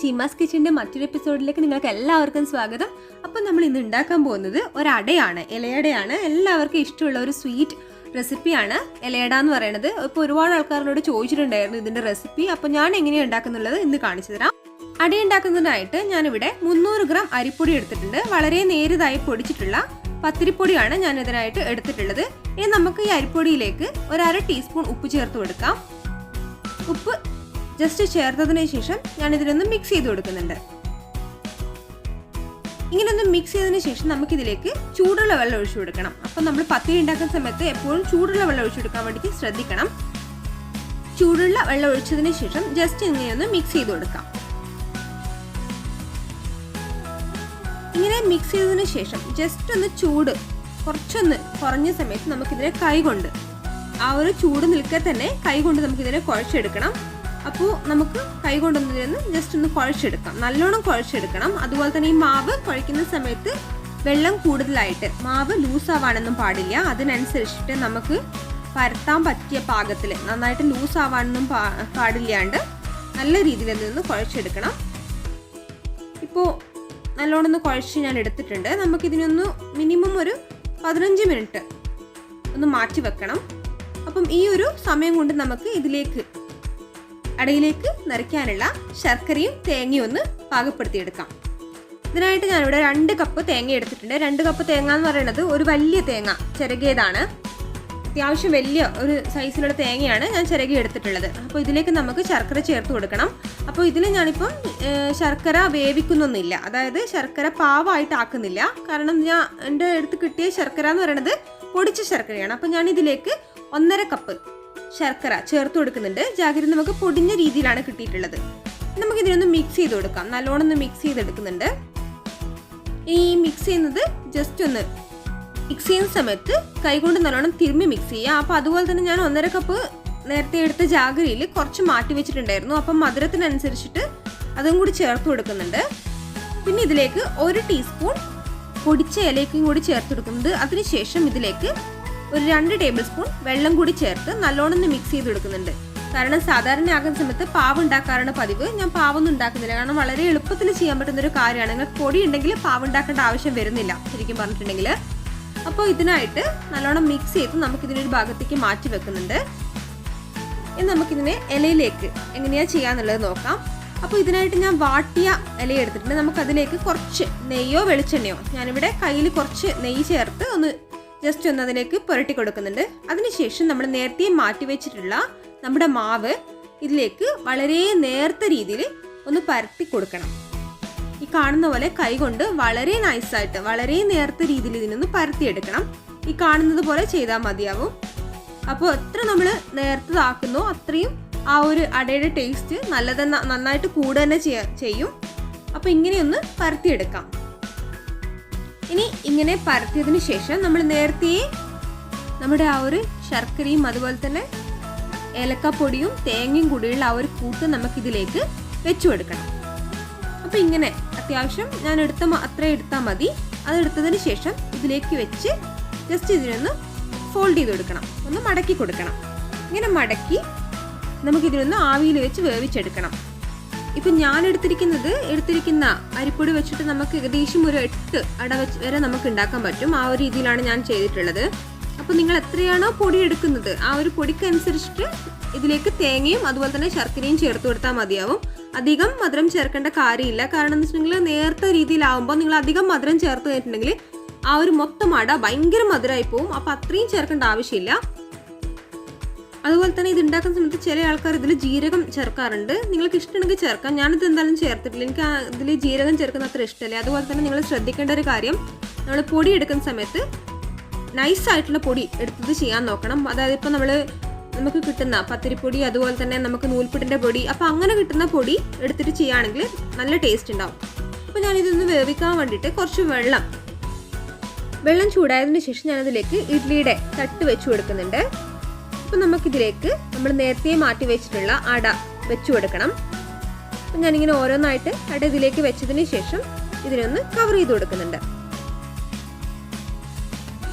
ചീമാസ് കിച്ചൻ്റെ മറ്റൊരു എപ്പിസോഡിലേക്ക് നിങ്ങൾക്ക് എല്ലാവർക്കും സ്വാഗതം. അപ്പം നമ്മൾ ഇന്ന് ഉണ്ടാക്കാൻ പോകുന്നത് ഒരടയാണ്, ഇലയടയാണ്. എല്ലാവർക്കും ഇഷ്ടമുള്ള ഒരു സ്വീറ്റ് റെസിപ്പിയാണ് ഇലയട എന്ന് പറയുന്നത്. ഇപ്പോൾ ഒരുപാട് ആൾക്കാരോട് ചോദിച്ചിട്ടുണ്ടായിരുന്നു ഇതിൻ്റെ റെസിപ്പി. അപ്പോൾ ഞാൻ എങ്ങനെയാണ് ഉണ്ടാക്കുന്നുള്ളത് ഇന്ന് കാണിച്ചു തരാം. അട ഉണ്ടാക്കുന്നതിനായിട്ട് ഞാനിവിടെ 300 ഗ്രാം അരിപ്പൊടി എടുത്തിട്ടുണ്ട്. വളരെ നേരിയതായി പൊടിച്ചിട്ടുള്ള പത്തിരിപ്പൊടിയാണ് ഞാൻ ഇതിനായിട്ട് എടുത്തിട്ടുള്ളത്. ഇനി നമുക്ക് ഈ അരിപ്പൊടിയിലേക്ക് 1/2 ടീസ്പൂൺ ഉപ്പ് ചേർത്ത് കൊടുക്കാം. ഉപ്പ് ജസ്റ്റ് ചേർത്തതിന് ശേഷം ഞാൻ ഇതിലൊന്ന് മിക്സ് ചെയ്ത് കൊടുക്കുന്നുണ്ട്. ഇങ്ങനെ ഒന്ന് മിക്സ് ചെയ്തതിന് ശേഷം നമുക്കിതിലേക്ക് ചൂടുള്ള വെള്ളം ഒഴിച്ചു കൊടുക്കണം. അപ്പം നമ്മൾ പത്തിരി ഉണ്ടാക്കുന്ന സമയത്ത് എപ്പോഴും ചൂടുള്ള വെള്ളം ഒഴിച്ചു കൊടുക്കാൻ വേണ്ടിയിട്ട് ശ്രദ്ധിക്കണം. ചൂടുള്ള വെള്ളം ഒഴിച്ചതിന് ശേഷം ജസ്റ്റ് ഇങ്ങനെയൊന്ന് മിക്സ് ചെയ്ത് കൊടുക്കാം. ഇങ്ങനെ മിക്സ് ചെയ്തതിന് ശേഷം ജസ്റ്റ് ഒന്ന് ചൂട് കുറച്ചൊന്ന് കുറഞ്ഞ സമയത്ത് നമുക്കിതിനെ കൈകൊണ്ട് ആ ഒരു ചൂട് നിൽക്കെ തന്നെ കൈകൊണ്ട് നമുക്കിതിനെ കുഴച്ചെടുക്കണം. അപ്പോൾ നമുക്ക് കൈ കൊണ്ടൊന്നിരുന്ന് ജസ്റ്റ് ഒന്ന് കുഴച്ചെടുക്കാം, നല്ലോണം കുഴച്ചെടുക്കണം. അതുപോലെ തന്നെ ഈ മാവ് കുഴയ്ക്കുന്ന സമയത്ത് വെള്ളം കൂടുതലായിട്ട് മാവ് ലൂസാവാനൊന്നും പാടില്ല. അതിനനുസരിച്ചിട്ട് നമുക്ക് പരത്താൻ പറ്റിയ പാകത്തിൽ നന്നായിട്ട് ലൂസാവാനൊന്നും പാടില്ലാണ്ട് നല്ല രീതിയിൽ നിന്ന് കുഴച്ചെടുക്കണം. ഇപ്പോൾ നല്ലോണം ഒന്ന് കുഴച്ച് ഞാൻ എടുത്തിട്ടുണ്ട്. നമുക്കിതിനൊന്ന് മിനിമം ഒരു 15 മിനിറ്റ് ഒന്ന് മാറ്റി വെക്കണം. അപ്പം ഈ ഒരു സമയം കൊണ്ട് നമുക്ക് ഇതിലേക്ക് അടയിലേക്ക് നിറയ്ക്കാനുള്ള ശർക്കരയും തേങ്ങയും ഒന്ന് പാകപ്പെടുത്തിയെടുക്കാം. ഇതിനായിട്ട് ഞാനിവിടെ 2 കപ്പ് തേങ്ങ എടുത്തിട്ടുണ്ട്. 2 കപ്പ് തേങ്ങ എന്ന് പറയുന്നത് ഒരു വലിയ തേങ്ങ ചിരകിയതാണ്. അത്യാവശ്യം വലിയ ഒരു സൈസിലുള്ള തേങ്ങയാണ് ഞാൻ ചിരകി എടുത്തിട്ടുള്ളത്. അപ്പോൾ ഇതിലേക്ക് നമുക്ക് ശർക്കര ചേർത്ത് കൊടുക്കണം. അപ്പോൾ ഇതിൽ ഞാനിപ്പം ശർക്കര വേവിക്കുന്നൊന്നുമില്ല, അതായത് ശർക്കര പാവായിട്ട് ആക്കുന്നില്ല. കാരണം എൻ്റെ അടുത്ത് കിട്ടിയ ശർക്കര എന്ന് പറയുന്നത് പൊടിച്ച ശർക്കരയാണ്. അപ്പോൾ ഞാൻ ഇതിലേക്ക് 1.5 കപ്പ് ശർക്കര ചേർത്ത് കൊടുക്കുന്നുണ്ട്. ജാഗരി നമുക്ക് പൊടിഞ്ഞ രീതിയിലാണ് കിട്ടിയിട്ടുള്ളത്. നമുക്കിതിനൊന്ന് മിക്സ് ചെയ്ത് കൊടുക്കാം. നല്ലോണം ഒന്ന് മിക്സ് ചെയ്തെടുക്കുന്നുണ്ട്. ഈ മിക്സ് ചെയ്യുന്നത് ജസ്റ്റ് ഒന്ന് മിക്സ് ചെയ്യുന്ന സമയത്ത് കൈകൊണ്ട് നല്ലോണം തിരുമ്മി മിക്സ് ചെയ്യുക. അപ്പോൾ അതുപോലെ തന്നെ ഞാൻ 1.5 കപ്പ് നേരത്തെ എടുത്ത ജാഗരിയിൽ കുറച്ച് മാറ്റി വെച്ചിട്ടുണ്ടായിരുന്നു. അപ്പം മധുരത്തിനനുസരിച്ചിട്ട് അതും കൂടി ചേർത്ത് കൊടുക്കുന്നുണ്ട്. പിന്നെ ഇതിലേക്ക് 1 ടീസ്പൂൺ പൊടിച്ച ഇലയ്ക്കും കൂടി ചേർത്ത് കൊടുക്കുന്നത്. അതിനുശേഷം ഇതിലേക്ക് ഒരു 2 ടേബിൾ സ്പൂൺ വെള്ളം കൂടി ചേർത്ത് നല്ലോണം ഒന്ന് മിക്സ് ചെയ്ത് കൊടുക്കുന്നുണ്ട്. കാരണം സാധാരണ ആകുന്ന സമയത്ത് പാവ് ഉണ്ടാക്കാറാണ് പതിവ്. ഞാൻ പാവൊന്നും ഉണ്ടാക്കുന്നില്ല, കാരണം വളരെ എളുപ്പത്തിൽ ചെയ്യാൻ പറ്റുന്നൊരു കാര്യമാണ്. നിങ്ങൾക്ക് പൊടി ഉണ്ടെങ്കിൽ പാവ് ഉണ്ടാക്കേണ്ട ആവശ്യം വരുന്നില്ല ശരിക്കും പറഞ്ഞിട്ടുണ്ടെങ്കിൽ. അപ്പോൾ ഇതിനായിട്ട് നല്ലോണം മിക്സ് ചെയ്ത് നമുക്കിതിനൊരു ഭാഗത്തേക്ക് മാറ്റി വെക്കുന്നുണ്ട്. ഇനി നമുക്കിതിനെ ഇലയിലേക്ക് എങ്ങനെയാണ് ചെയ്യാന്നുള്ളത് നോക്കാം. അപ്പോൾ ഇതിനായിട്ട് ഞാൻ വാട്ടിയ ഇല എടുത്തിട്ടുണ്ട്. നമുക്കതിലേക്ക് കുറച്ച് നെയ്യോ വെളിച്ചെണ്ണയോ, ഞാനിവിടെ കയ്യിൽ കുറച്ച് നെയ്യ് ചേർത്ത് ഒന്ന് ജസ്റ്റ് ഒന്ന് അതിലേക്ക് പുരട്ടി കൊടുക്കുന്നുണ്ട്. അതിനുശേഷം നമ്മൾ നേരത്തെ മാറ്റി വെച്ചിട്ടുള്ള നമ്മുടെ മാവ് ഇതിലേക്ക് വളരെ നേർത്ത രീതിയിൽ ഒന്ന് പരത്തി കൊടുക്കണം. ഈ കാണുന്ന പോലെ കൈകൊണ്ട് വളരെ നൈസായിട്ട് വളരെ നേർത്ത രീതിയിൽ ഇതിനൊന്ന് പരത്തിയെടുക്കണം. ഈ കാണുന്നത് പോലെ ചെയ്താൽ മതിയാവും. അപ്പോൾ എത്ര നമ്മൾ നേർത്തതാക്കുന്നോ അത്രയും ആ ഒരു അടയുടെ ടേസ്റ്റ് നന്നായിട്ട് കൂടുക തന്നെ ചെയ്യും. അപ്പോൾ ഇങ്ങനെയൊന്ന് പരത്തിയെടുക്കാം. ഇനി ഇങ്ങനെ പരത്തിയതിന് ശേഷം നമ്മൾ നേരത്തെ നമ്മുടെ ആ ഒരു ശർക്കരയും അതുപോലെ തന്നെ ഏലക്കപ്പൊടിയും തേങ്ങയും കൂടിയുള്ള ആ ഒരു കൂട്ട് നമുക്കിതിലേക്ക് വെച്ചു കൊടുക്കണം. അപ്പോൾ ഇങ്ങനെ അത്യാവശ്യം ഞാൻ അത്ര എടുത്താൽ മതി. അതെടുത്തതിന് ശേഷം ഇതിലേക്ക് വെച്ച് ജസ്റ്റ് ഇതിനൊന്ന് ഫോൾഡ് ചെയ്ത് കൊടുക്കണം, ഒന്ന് മടക്കി കൊടുക്കണം. ഇങ്ങനെ മടക്കി നമുക്കിതിനൊന്ന് ആവിയിൽ വെച്ച് വേവിച്ചെടുക്കണം. ഇപ്പം ഞാൻ എടുത്തിരിക്കുന്ന അരിപ്പൊടി വെച്ചിട്ട് നമുക്ക് ഏകദേശം ഒരു 8 അട വരെ നമുക്ക് ഉണ്ടാക്കാൻ പറ്റും. ആ ഒരു രീതിയിലാണ് ഞാൻ ചെയ്തിട്ടുള്ളത്. അപ്പോൾ നിങ്ങൾ എത്രയാണോ പൊടി എടുക്കുന്നത് ആ ഒരു പൊടിക്കനുസരിച്ചിട്ട് ഇതിലേക്ക് തേങ്ങയും അതുപോലെ തന്നെ ശർക്കരയും ചേർത്ത് കൊടുത്താൽ മതിയാവും. അധികം മധുരം ചേർക്കേണ്ട കാര്യമില്ല. കാരണം എന്ന് വെച്ചിട്ടുണ്ടെങ്കിൽ നേരത്തെ രീതിയിലാവുമ്പോൾ നിങ്ങൾ അധികം മധുരം ചേർത്ത് കഴിഞ്ഞിട്ടുണ്ടെങ്കിൽ ആ ഒരു മൊത്തം അട ഭയങ്കര മധുരമായി പോവും. അപ്പോൾ അത്രയും ചേർക്കേണ്ട ആവശ്യമില്ല. അതുപോലെ തന്നെ ഇത് ഉണ്ടാക്കുന്ന സമയത്ത് ചില ആൾക്കാർ ഇതിൽ ജീരകം ചേർക്കാറുണ്ട്. നിങ്ങൾക്ക് ഇഷ്ടമുണ്ടെങ്കിൽ ചേർക്കാം. ഞാനിത് എന്തായാലും ചേർത്തിട്ടില്ല. എനിക്ക് ഇതിൽ ജീരകം ചേർക്കുന്ന അത്ര ഇഷ്ടമല്ല. അതുപോലെ തന്നെ നിങ്ങൾ ശ്രദ്ധിക്കേണ്ട ഒരു കാര്യം, നമ്മൾ പൊടി എടുക്കുന്ന സമയത്ത് നൈസായിട്ടുള്ള പൊടി എടുത്തത് ചെയ്യാൻ നോക്കണം. അതായത് ഇപ്പോൾ നമുക്ക് കിട്ടുന്ന പത്തിരിപ്പൊടി അതുപോലെ തന്നെ നമുക്ക് നൂൽപുട്ടിൻ്റെ പൊടി, അപ്പോൾ അങ്ങനെ കിട്ടുന്ന പൊടി എടുത്തിട്ട് ചെയ്യുകയാണെങ്കിൽ നല്ല ടേസ്റ്റ് ഉണ്ടാവും. അപ്പോൾ ഞാനിതൊന്ന് വേവിക്കാൻ വേണ്ടിയിട്ട് കുറച്ച് വെള്ളം ചൂടായതിന് ശേഷം ഞാനതിലേക്ക് ഇഡ്ഡലിയുടെ തട്ട് വെച്ച് കൊടുക്കുന്നുണ്ട്. അപ്പോൾ നമുക്കിതിലേക്ക് നമ്മൾ നേരത്തെ മാറ്റി വെച്ചിട്ടുള്ള അട വെച്ചു കൊടുക്കണം. അപ്പം ഞാനിങ്ങനെ ഓരോന്നായിട്ട് അട ഇതിലേക്ക് വെച്ചതിന് ശേഷം ഇതിനൊന്ന് കവർ ചെയ്ത് കൊടുക്കുന്നുണ്ട്.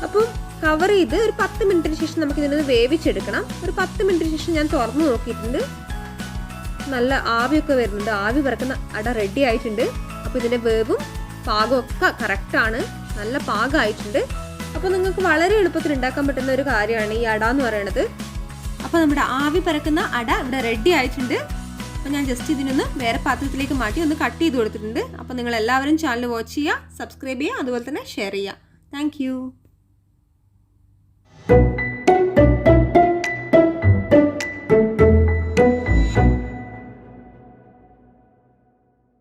അപ്പം കവർ ചെയ്ത് ഒരു 10 മിനിറ്റിന് ശേഷം നമുക്ക് ഇതിനൊന്ന് വേവിച്ചെടുക്കണം. ഒരു 10 മിനിറ്റിന് ശേഷം ഞാൻ തുറന്നു നോക്കിയിട്ടുണ്ട്. നല്ല ആവിയൊക്കെ വരുന്നുണ്ട്. ആവി പറക്കുന്ന അട റെഡി ആയിട്ടുണ്ട്. അപ്പോൾ ഇതിൻ്റെ വേവും പാകവും ഒക്കെ കറക്റ്റാണ്, നല്ല പാകമായിട്ടുണ്ട്. അപ്പോൾ നിങ്ങൾക്ക് വളരെ എളുപ്പത്തിൽ ഉണ്ടാക്കാൻ പറ്റുന്ന ഒരു കാര്യമാണ് ഈ അട എന്ന് പറയുന്നത്. അപ്പോൾ നമ്മുടെ ആവി പറക്കുന്ന അട ഇവിടെ റെഡി ആയിട്ടുണ്ട്. അപ്പോൾ ഞാൻ ജസ്റ്റ് ഇതിനൊന്ന് വേറെ പാത്രത്തിലേക്ക് മാറ്റി ഒന്ന് കട്ട് ചെയ്ത് കൊടുത്തിട്ടുണ്ട്. അപ്പോൾ നിങ്ങൾ എല്ലാവരും ചാനൽ വാച്ച് ചെയ്യുക, സബ്സ്ക്രൈബ് ചെയ്യുക, അതുപോലെ തന്നെ ഷെയർ ചെയ്യുക. താങ്ക്